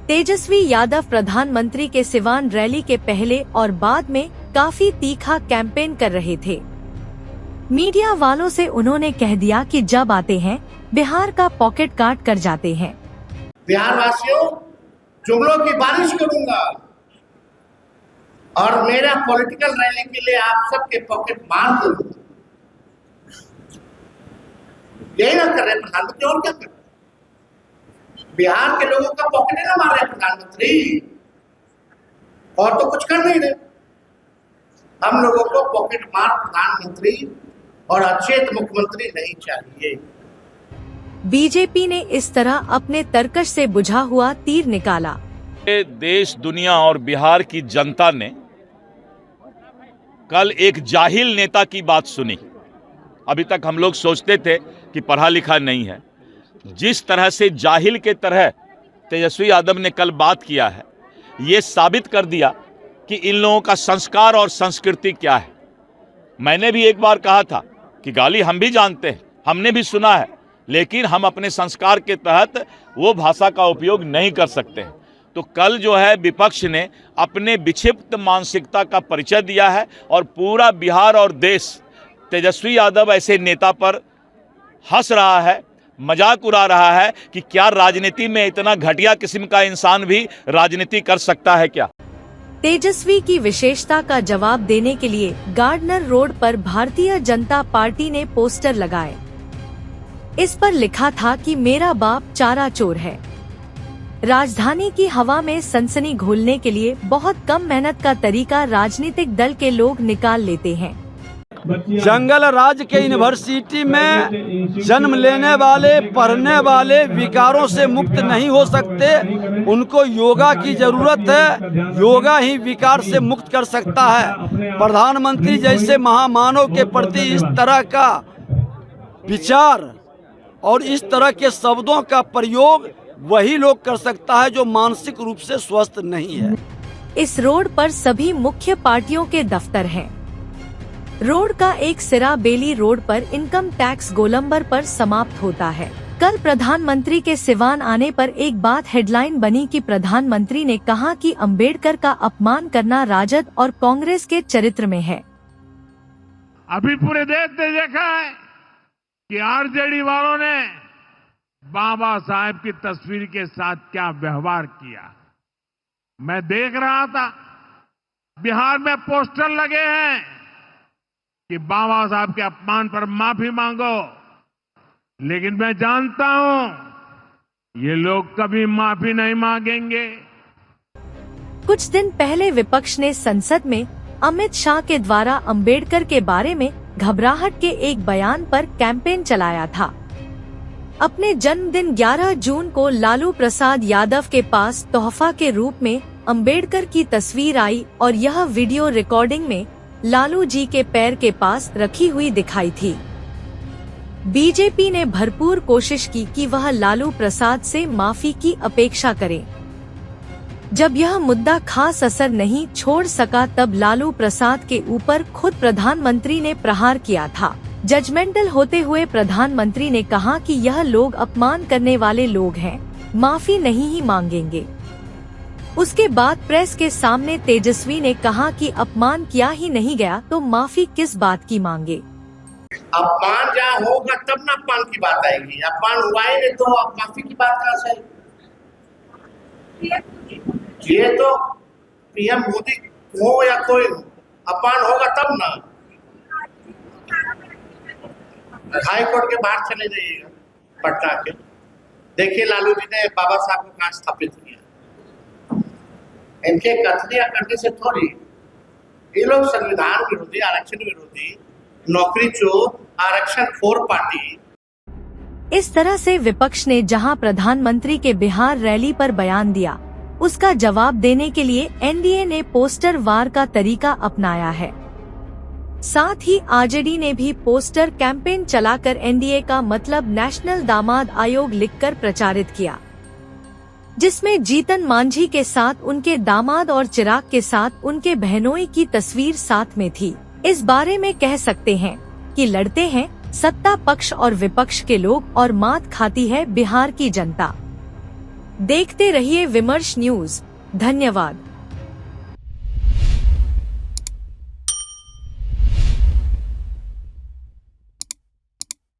तेजस्वी यादव प्रधानमंत्री के सिवान रैली के पहले और बाद में काफी तीखा कैंपेन कर रहे थे। मीडिया वालों से उन्होंने कह दिया कि जब आते हैं बिहार का पॉकेट काट कर जाते हैं। बिहार वासियों, जुमलों की बारिश करूंगा और मेरा पॉलिटिकल रैली के लिए आप सबके पॉकेट मार दूंगा। यही ना कर रहे प्रधानमंत्री, और क्या कर रहे? बिहार के लोगों का पॉकेट ना मार रहे प्रधानमंत्री, और तो कुछ कर नहीं रहे। हम लोगों को पॉकेट मार प्रधानमंत्री और अचेत मुख्यमंत्री नहीं चाहिए। बीजेपी ने इस तरह अपने तर्कश से बुझा हुआ तीर निकाला। देश, दुनिया और बिहार की जनता ने कल एक जाहिल नेता की बात सुनी। अभी तक हम लोग सोचते थे कि पढ़ा लिखा नहीं है। जिस तरह से जाहिल के तरह तेजस्वी यादव ने कल बात किया है, ये साबित कर दिया कि इन लोगों का संस्कार और संस्कृति क्या है। मैंने भी एक बार कहा था कि गाली हम भी जानते हैं, हमने भी सुना है, लेकिन हम अपने संस्कार के तहत वो भाषा का उपयोग नहीं कर सकते हैं। तो कल जो है विपक्ष ने अपने विक्षिप्त मानसिकता का परिचय दिया है और पूरा बिहार और देश तेजस्वी यादव ऐसे नेता पर हंस रहा है, मजाक उड़ा रहा है कि क्या राजनीति में इतना घटिया किस्म का इंसान भी राजनीति कर सकता है क्या। तेजस्वी की विशेषता का जवाब देने के लिए गार्डनर रोड पर भारतीय जनता पार्टी ने पोस्टर लगाए। इस पर लिखा था कि मेरा बाप चारा चोर है। राजधानी की हवा में सनसनी घोलने के लिए बहुत कम मेहनत का तरीका राजनीतिक दल के लोग निकाल लेते हैं। जंगल राज के यूनिवर्सिटी में जन्म लेने वाले, पढ़ने वाले विकारों से मुक्त नहीं हो सकते। उनको योगा की जरूरत है। योगा ही विकार से मुक्त कर सकता है। प्रधानमंत्री जैसे महामानव के प्रति इस तरह का विचार और इस तरह के शब्दों का प्रयोग वही लोग कर सकता है जो मानसिक रूप से स्वस्थ नहीं है। इस रोड पर सभी मुख्य पार्टियों के दफ्तर हैं। रोड का एक सिरा बेली रोड पर इनकम टैक्स गोलंबर पर समाप्त होता है। कल प्रधानमंत्री के सिवान आने पर एक बात हेडलाइन बनी कि प्रधानमंत्री ने कहा कि अंबेडकर का अपमान करना राजद और कांग्रेस के चरित्र में है। अभी पूरे देश ने देखा है कि आरजेडी वालों ने बाबा साहेब की तस्वीर के साथ क्या व्यवहार किया। मैं देख रहा था बिहार में पोस्टर लगे हैं कि बाबा साहब के अपमान पर माफी मांगो, लेकिन मैं जानता हूं ये लोग कभी माफी नहीं मांगेंगे। कुछ दिन पहले विपक्ष ने संसद में अमित शाह के द्वारा अंबेडकर के बारे में घबराहट के एक बयान पर कैंपेन चलाया था। अपने जन्मदिन 11 जून को लालू प्रसाद यादव के पास तोहफा के रूप में अंबेडकर की तस्वीर आई और यह वीडियो रिकॉर्डिंग में लालू जी के पैर के पास रखी हुई दिखाई थी। बीजेपी ने भरपूर कोशिश की कि वह लालू प्रसाद से माफी की अपेक्षा करे। जब यह मुद्दा खास असर नहीं छोड़ सका तब लालू प्रसाद के ऊपर खुद प्रधानमंत्री ने प्रहार किया था। जजमेंटल होते हुए प्रधानमंत्री ने कहा कि यह लोग अपमान करने वाले लोग हैं, माफी नहीं ही मांगेंगे। उसके बाद प्रेस के सामने तेजस्वी ने कहा कि अपमान किया ही नहीं गया तो माफी किस बात की मांगे। अपमान जहाँ होगा तब ना अपमान की बात आएगी। अपमान हुआ ही नहीं तो अब माफी की बात कहाँ से? ये तो पीएम मोदी हो या कोई हो, अपमान होगा तब ना। हाई कोर्ट के बाहर चले जाइएगा पटना के, देखिए लालू जी ने बाबा साहब को कहाँ स्थापित किया। इनके कथनी या करने से थोड़ी, ये लोग संविधान विरोधी, आरक्षण विरोधी, नौकरी चोर, आरक्षण खोर पार्टी। इस तरह से विपक्ष ने जहां प्रधानमंत्री के बिहार रैली पर बयान दिया, उसका जवाब देने के लिए एनडीए ने पोस्टर वार का तरीका अपनाया है। साथ ही आरजेडी ने भी पोस्टर कैंपेन चलाकर एनडीए का मतलब नेशनल दामाद आयोग लिखकर प्रचारित किया, जिसमें जीतन मांझी के साथ उनके दामाद और चिराग के साथ उनके बहनोई की तस्वीर साथ में थी। इस बारे में कह सकते हैं कि लड़ते हैं सत्ता पक्ष और विपक्ष के लोग और मात खाती है बिहार की जनता। देखते रहिए विमर्श न्यूज। धन्यवाद।